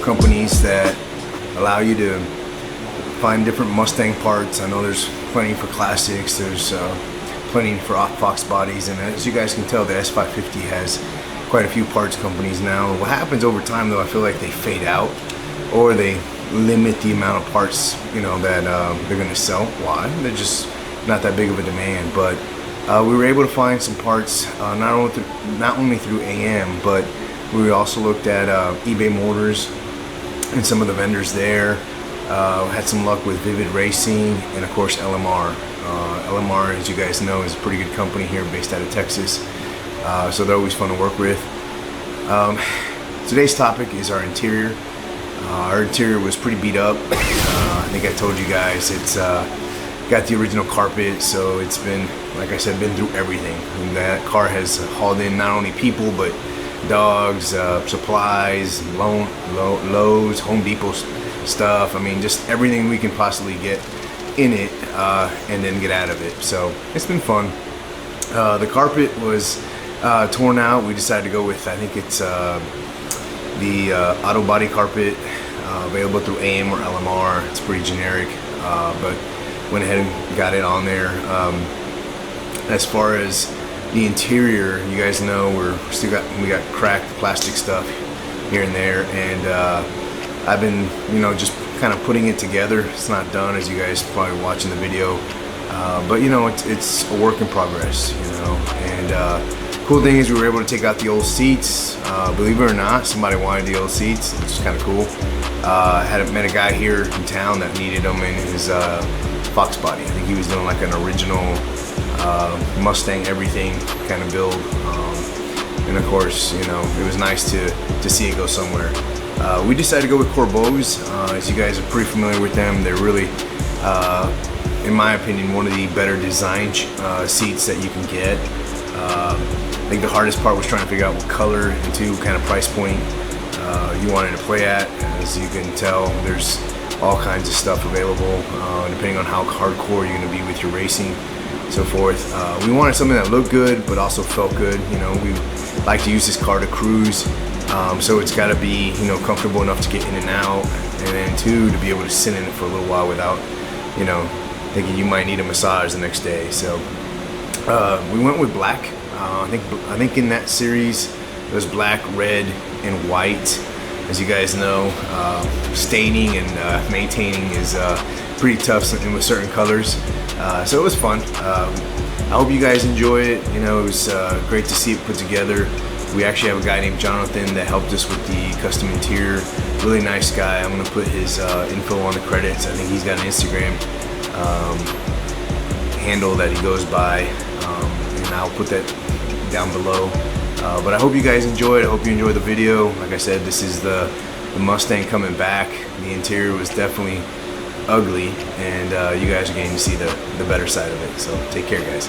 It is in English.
Companies that allow you to find different Mustang parts. I know there's plenty for classics, there's plenty for Fox bodies, and as you guys can tell, the S550 has quite a few parts companies now. What happens over time though, I feel like they fade out or they limit the amount of parts, you know, that they're going to sell. Why? They're just not that big of a demand. But we were able to find some parts not only through AM, but we also looked at eBay Motors and some of the vendors there. Had some luck with Vivid Racing and of course LMR. LMR, as you guys know, is a pretty good company here based out of Texas, so they're always fun to work with. Today's topic is our interior. Our interior was pretty beat up. I think I told you guys it's got the original carpet, so it's been, like I said, been through everything. And that car has hauled in not only people but dogs, supplies, Lowe's, Home Depot stuff. I mean, just everything we can possibly get in it and then get out of it. So it's been fun. The carpet was torn out. We decided to go with, I think it's the auto body carpet, available through AM or LMR. It's pretty generic, but went ahead and got it on there. As far as the interior, you guys know we got cracked plastic stuff here and there, and I've been, you know, just kind of putting it together. It's not done, as you guys probably watching the video, but you know, it's a work in progress, you know. And cool thing is we were able to take out the old seats. Believe it or not, somebody wanted the old seats, which is kind of cool. Met a guy here in town that needed them in his Fox body. I think he was doing like an original Mustang everything kind of build, and of course, you know, it was nice to see it go somewhere. We decided to go with Corbeaus. As you guys are pretty familiar with them, they're really, in my opinion, one of the better design seats that you can get. I think the hardest part was trying to figure out what color and to kind of price point you wanted to play at. As you can tell, there's all kinds of stuff available, depending on how hardcore you're going to be with your racing, so forth. We wanted something that looked good but also felt good. You know, we like to use this car to cruise, so it's got to be, you know, comfortable enough to get in and out, and then two, to be able to sit in it for a little while without, you know, thinking you might need a massage the next day. So we went with black. I think in that series it was black, red, and white. As you guys know, staining and maintaining is pretty tough with certain colors. So it was fun. I hope you guys enjoy it. You know, it was great to see it put together. We actually have a guy named Jonathan that helped us with the custom interior. Really nice guy. I'm gonna put his info on the credits. I think he's got an Instagram handle that he goes by, and I'll put that down below. But I hope you guys enjoyed. I hope you enjoyed the video. Like I said, this is the Mustang coming back. The interior was definitely ugly, and you guys are getting to see the better side of it. So take care, guys.